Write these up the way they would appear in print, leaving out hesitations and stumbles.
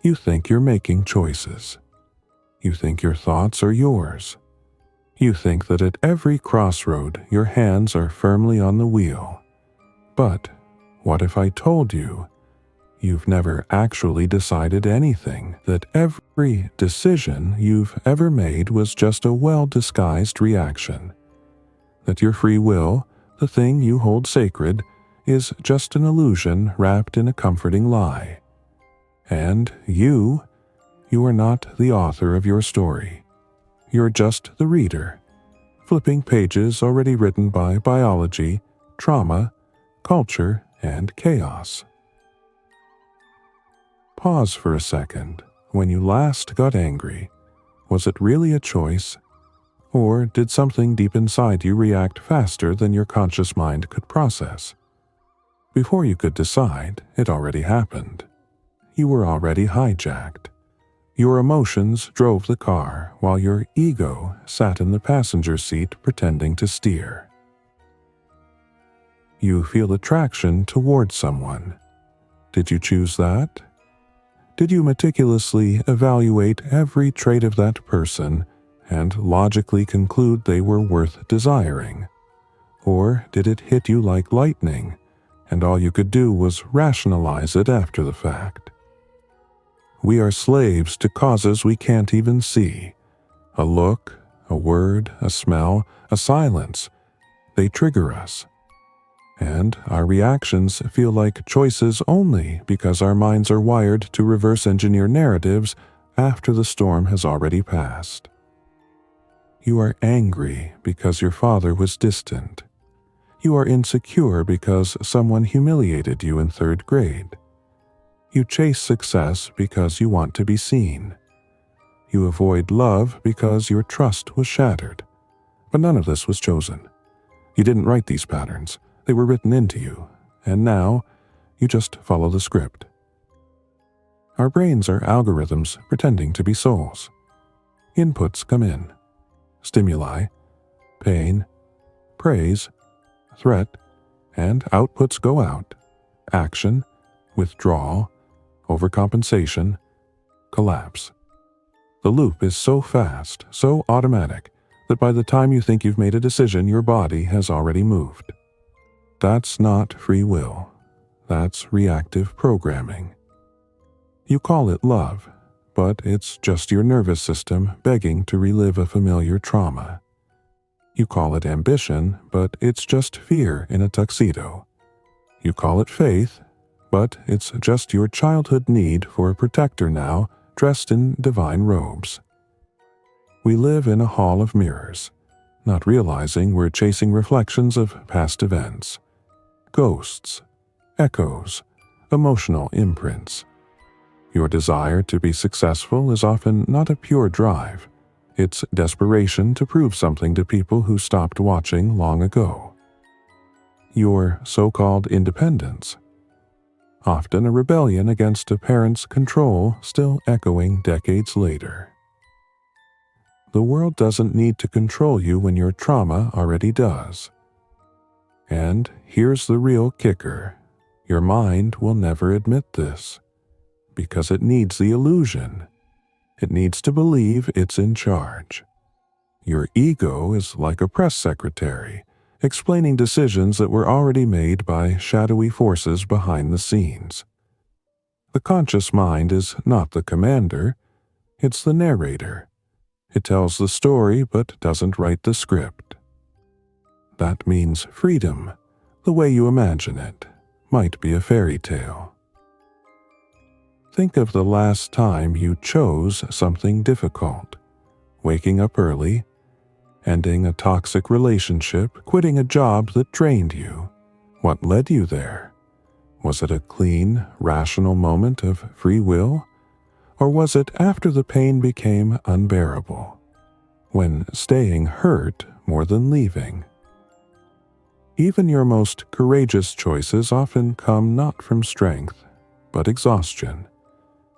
You think you're making choices. You think your thoughts are yours. You think that at every crossroad your hands are firmly on the wheel. But what if I told you you've never actually decided anything, that every decision you've ever made was just a well-disguised reaction, that your free will, the thing you hold sacred, is just an illusion wrapped in a comforting lie. And you are not the author of your story. You're just the reader, flipping pages already written by biology, trauma, culture, and chaos. Pause for a second. When you last got angry, was it really a choice? Or did something deep inside you react faster than your conscious mind could process? Before you could decide, it already happened. You were already hijacked. Your emotions drove the car while your ego sat in the passenger seat pretending to steer. You feel attraction towards someone. Did you choose that? Did you meticulously evaluate every trait of that person and logically conclude they were worth desiring? Or did it hit you like lightning, and all you could do was rationalize it after the fact? We are slaves to causes we can't even see. A look, a word, a smell, a silence. They trigger us. And our reactions feel like choices only because our minds are wired to reverse engineer narratives after the storm has already passed. You are angry because your father was distant. You are insecure because someone humiliated you in 3rd grade. You chase success because you want to be seen. You avoid love because your trust was shattered. But none of this was chosen. You didn't write these patterns. They were written into you, and now you just follow the script. Our brains are algorithms pretending to be souls. Inputs come in. Stimuli, pain, praise, threat, and outputs go out. Action, withdrawal, overcompensation, collapse. The loop is so fast, so automatic, that by the time you think you've made a decision, your body has already moved. That's not free will. That's reactive programming. You call it love, but it's just your nervous system begging to relive a familiar trauma. You call it ambition, but it's just fear in a tuxedo. You call it faith, but it's just your childhood need for a protector now dressed in divine robes. We live in a hall of mirrors, not realizing we're chasing reflections of past events. Ghosts, echoes, emotional imprints. Your desire to be successful is often not a pure drive. It's desperation to prove something to people who stopped watching long ago. Your so-called independence. Often a rebellion against a parent's control still echoing decades later. The world doesn't need to control you when your trauma already does. And here's the real kicker. Your mind will never admit this, because it needs the illusion. It needs to believe it's in charge. Your ego is like a press secretary, explaining decisions that were already made by shadowy forces behind the scenes. The conscious mind is not the commander, it's the narrator. It tells the story but doesn't write the script. That means freedom, the way you imagine it, might be a fairy tale. Think of the last time you chose something difficult. Waking up early, ending a toxic relationship, quitting a job that drained you. What led you there? Was it a clean, rational moment of free will? Or was it after the pain became unbearable, when staying hurt more than leaving? Even your most courageous choices often come not from strength, but exhaustion.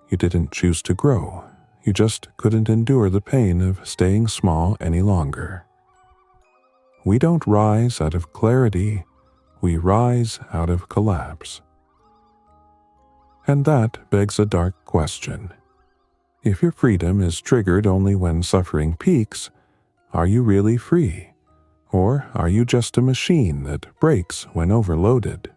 You didn't choose to grow. You just couldn't endure the pain of staying small any longer. We don't rise out of clarity. We rise out of collapse. And that begs a dark question. If your freedom is triggered only when suffering peaks, are you really free? Or are you just a machine that breaks when overloaded?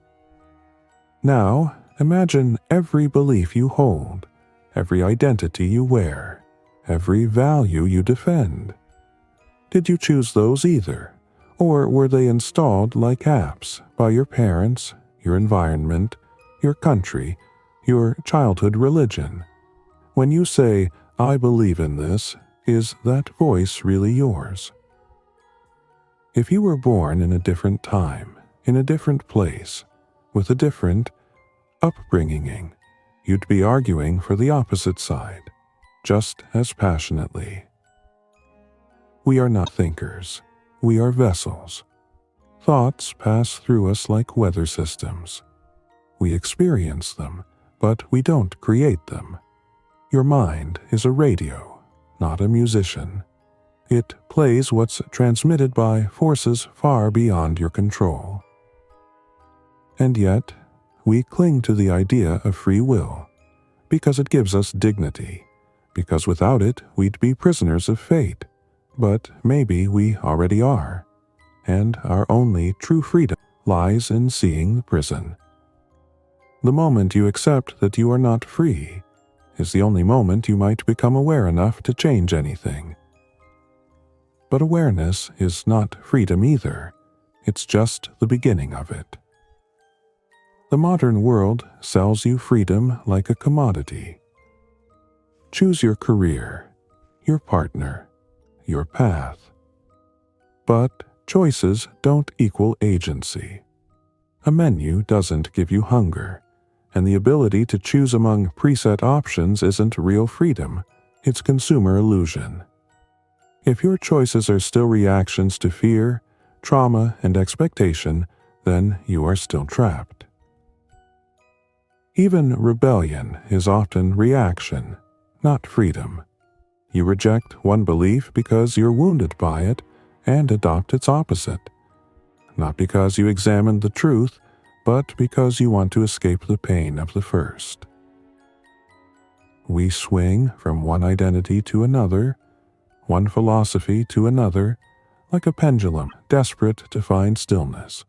Now, imagine every belief you hold, every identity you wear, every value you defend. Did you choose those either? Or were they installed like apps by your parents, your environment, your country, your childhood religion? When you say, "I believe in this," is that voice really yours? If you were born in a different time, in a different place, with a different upbringing, you'd be arguing for the opposite side, just as passionately. We are not thinkers. We are vessels. Thoughts pass through us like weather systems. We experience them, but we don't create them. Your mind is a radio, not a musician. It plays what's transmitted by forces far beyond your control. And yet, we cling to the idea of free will, because it gives us dignity, because without it we'd be prisoners of fate. But maybe we already are, and our only true freedom lies in seeing the prison. The moment you accept that you are not free is the only moment you might become aware enough to change anything. But awareness is not freedom either. It's just the beginning of it. The modern world sells you freedom like a commodity. Choose your career, your partner, your path. But choices don't equal agency. A menu doesn't give you hunger, and the ability to choose among preset options isn't real freedom, it's consumer illusion. If your choices are still reactions to fear, trauma, and expectation, then you are still trapped. Even rebellion is often reaction, not freedom. You reject one belief because you're wounded by it and adopt its opposite. Not because you examine the truth, but because you want to escape the pain of the first. We swing from one identity to another, one philosophy to another, like a pendulum desperate to find stillness.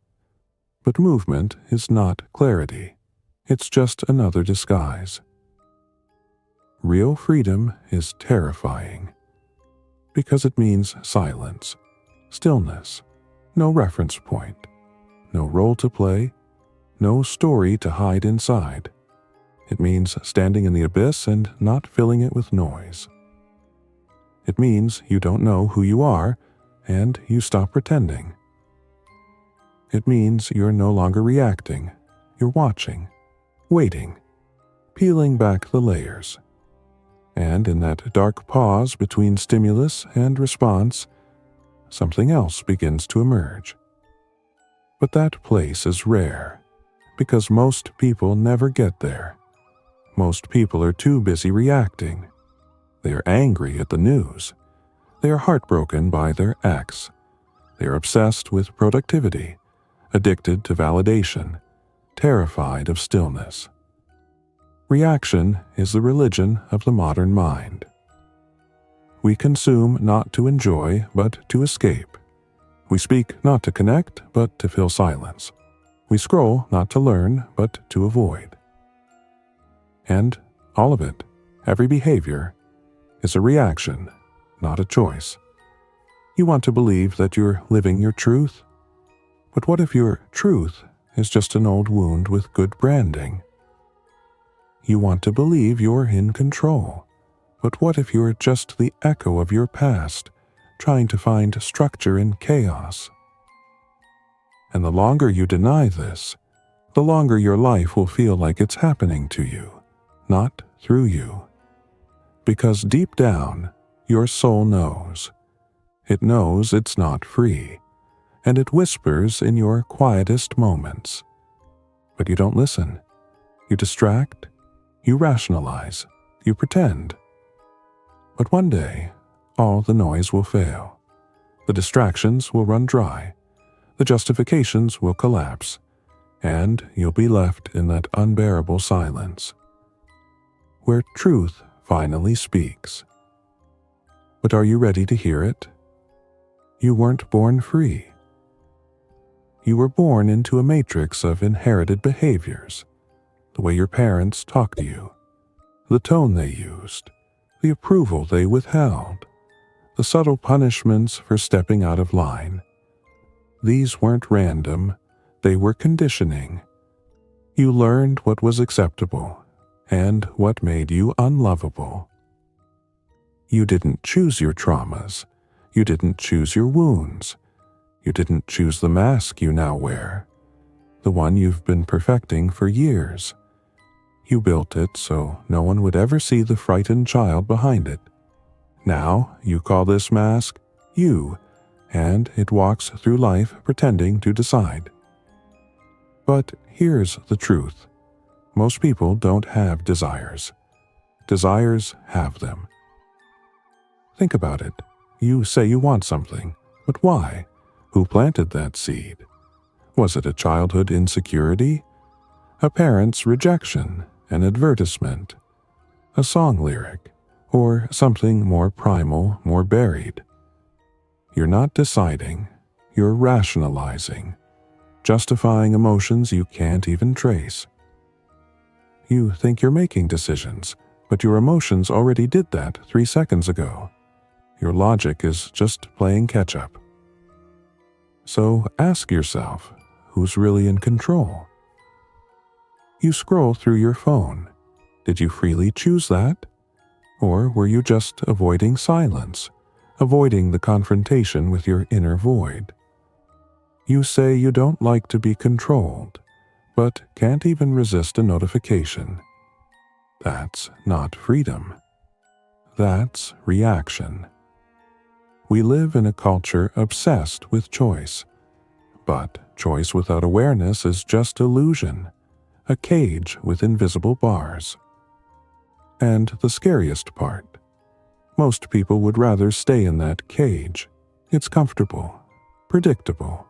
But movement is not clarity. It's just another disguise. Real freedom is terrifying, because it means silence, stillness, no reference point, no role to play, no story to hide inside. It means standing in the abyss and not filling it with noise. It means you don't know who you are, and you stop pretending. It means you're no longer reacting, you're watching, waiting, peeling back the layers. And in that dark pause between stimulus and response, something else begins to emerge. But that place is rare, because most people never get there. Most people are too busy reacting. They are angry at the news. They are heartbroken by their ex. They are obsessed with productivity, addicted to validation, terrified of stillness. Reaction is the religion of the modern mind. We consume not to enjoy, but to escape. We speak not to connect, but to fill silence. We scroll not to learn, but to avoid. And all of it, every behavior, is a reaction, not a choice. You want to believe that you're living your truth? But what if your truth is just an old wound with good branding? You want to believe you're in control. But what if you're just the echo of your past, trying to find structure in chaos? And the longer you deny this, the longer your life will feel like it's happening to you, not through you. Because deep down, your soul knows. It knows it's not free, and it whispers in your quietest moments. But you don't listen. You distract, you rationalize, you pretend. But one day, all the noise will fail. The distractions will run dry. The justifications will collapse, and you'll be left in that unbearable silence, where truth finally speaks. But are you ready to hear it? You weren't born free. You were born into a matrix of inherited behaviors. The way your parents talked to you, the tone they used, the approval they withheld, the subtle punishments for stepping out of line. These weren't random, they were conditioning. You learned what was acceptable and what made you unlovable. You didn't choose your traumas. You didn't choose your wounds. You didn't choose the mask you now wear, the one you've been perfecting for years. You built it so no one would ever see the frightened child behind it. Now you call this mask you, and it walks through life pretending to decide. But here's the truth. Most people don't have desires. Desires have them. Think about it. You say you want something, but why? Who planted that seed? Was it a childhood insecurity? A parent's rejection? An advertisement? A song lyric? Or something more primal, more buried? You're not deciding. You're rationalizing. Justifying emotions you can't even trace. You think you're making decisions, but your emotions already did that 3 seconds ago. Your logic is just playing catch-up. So ask yourself, who's really in control? You scroll through your phone. Did you freely choose that? Or were you just avoiding silence, avoiding the confrontation with your inner void? You say you don't like to be controlled, but can't even resist a notification. That's not freedom. That's reaction. We live in a culture obsessed with choice, but choice without awareness is just illusion, a cage with invisible bars. And the scariest part, most people would rather stay in that cage. It's comfortable, predictable.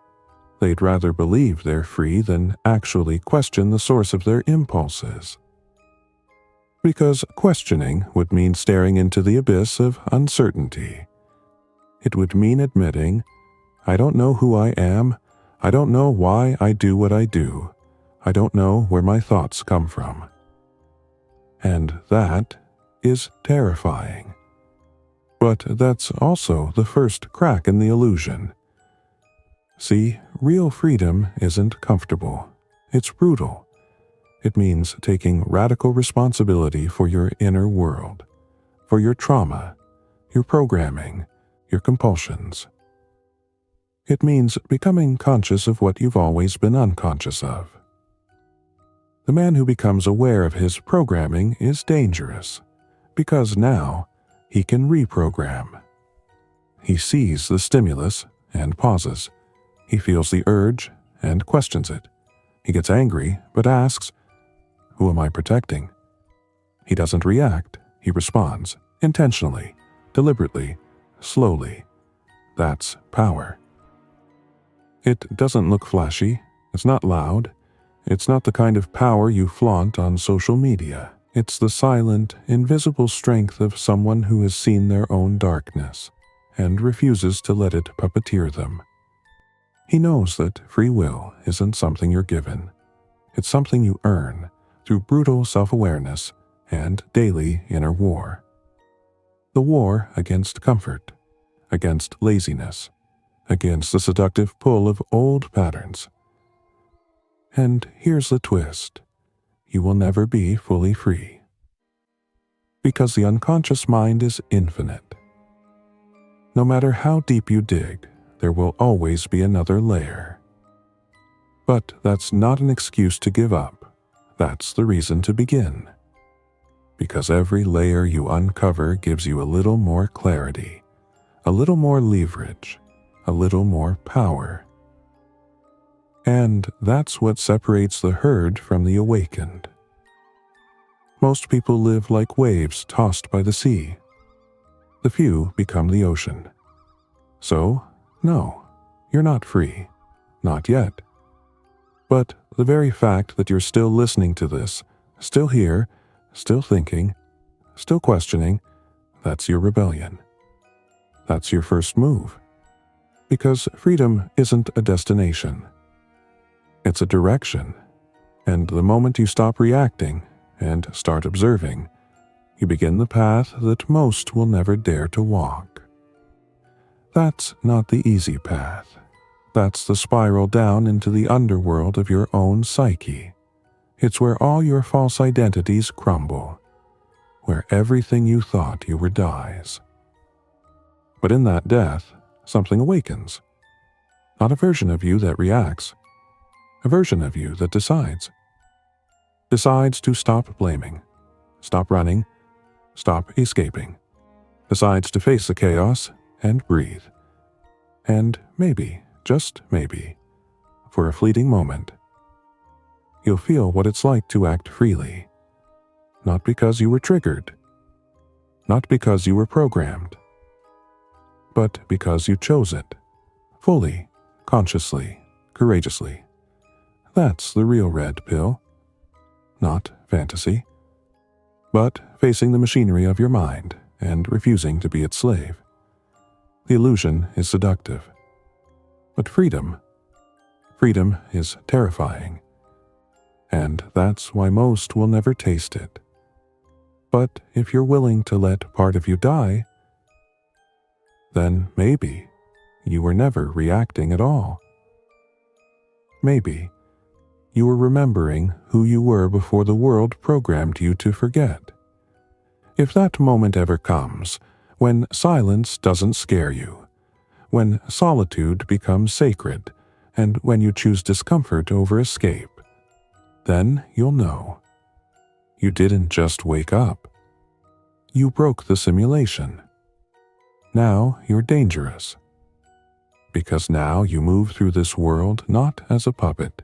They'd rather believe they're free than actually question the source of their impulses. Because questioning would mean staring into the abyss of uncertainty. It would mean admitting, I don't know who I am, I don't know why I do what I do, I don't know where my thoughts come from. And that is terrifying. But that's also the first crack in the illusion. See, real freedom isn't comfortable. It's brutal. It means taking radical responsibility for your inner world, for your trauma, your programming, your compulsions. It means becoming conscious of what you've always been unconscious of. The man who becomes aware of his programming is dangerous, because now he can reprogram. He sees the stimulus and pauses. He feels the urge and questions it. He gets angry, but asks, who am I protecting? He doesn't react. He responds, intentionally, deliberately, slowly. That's power. It doesn't look flashy. It's not loud. It's not the kind of power you flaunt on social media. It's the silent, invisible strength of someone who has seen their own darkness and refuses to let it puppeteer them. He knows that free will isn't something you're given. It's something you earn through brutal self-awareness and daily inner war. The war against comfort, against laziness, against the seductive pull of old patterns. And here's the twist. You will never be fully free. Because the unconscious mind is infinite. No matter how deep you dig, there will always be another layer. But that's not an excuse to give up. That's the reason to begin. Because every layer you uncover gives you a little more clarity, a little more leverage, a little more power. And that's what separates the herd from the awakened. Most people live like waves tossed by the sea. The few become the ocean. So, no, you're not free. Not yet. But the very fact that you're still listening to this, still here, still thinking, still questioning, that's your rebellion. That's your first move. Because freedom isn't a destination. It's a direction. And the moment you stop reacting and start observing, you begin the path that most will never dare to walk. That's not the easy path. That's the spiral down into the underworld of your own psyche. It's where all your false identities crumble, where everything you thought you were dies. But in that death, something awakens. Not a version of you that reacts, a version of you that decides. Decides to stop blaming, stop running, stop escaping. Decides to face the chaos and breathe. And maybe, just maybe, for a fleeting moment, you'll feel what it's like to act freely. Not because you were triggered, not because you were programmed, but because you chose it, fully, consciously, courageously. That's the real red pill. Not fantasy, but facing the machinery of your mind and refusing to be its slave. The illusion is seductive. But freedom is terrifying. And that's why most will never taste it. But if you're willing to let part of you die, then maybe you were never reacting at all. Maybe you were remembering who you were before the world programmed you to forget. If that moment ever comes, when silence doesn't scare you, when solitude becomes sacred, and when you choose discomfort over escape, then you'll know. You didn't just wake up. You broke the simulation. Now you're dangerous. Because now you move through this world not as a puppet,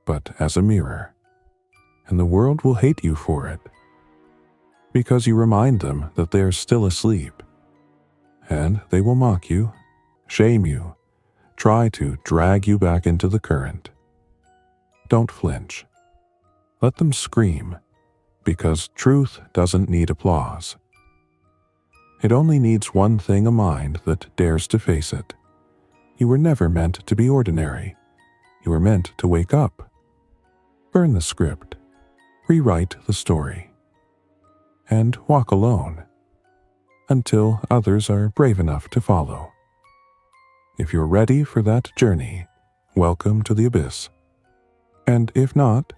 but as a mirror. And the world will hate you for it. Because you remind them that they are still asleep. And they will mock you, shame you, try to drag you back into the current. Don't flinch. Let them scream, because truth doesn't need applause. It only needs one thing: a mind that dares to face it. You were never meant to be ordinary. You were meant to wake up. Burn the script. Rewrite the story. And walk alone, until others are brave enough to follow. If you're ready for that journey, welcome to the abyss. And if not,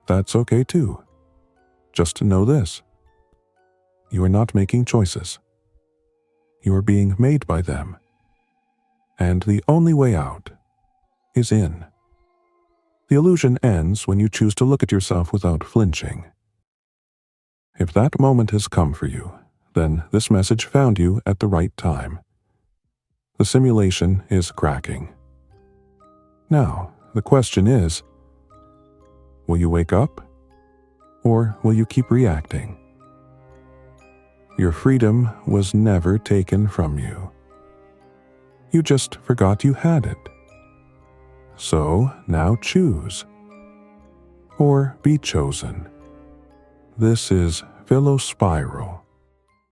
that's okay too. Just to know this: you are not making choices. You are being made by them. And the only way out is in. The illusion ends when you choose to look at yourself without flinching. If that moment has come for you, then this message found you at the right time. The simulation is cracking. Now, the question is, will you wake up? Or will you keep reacting? Your freedom was never taken from you. You just forgot you had it. So now choose. Or be chosen. This is Philospiral.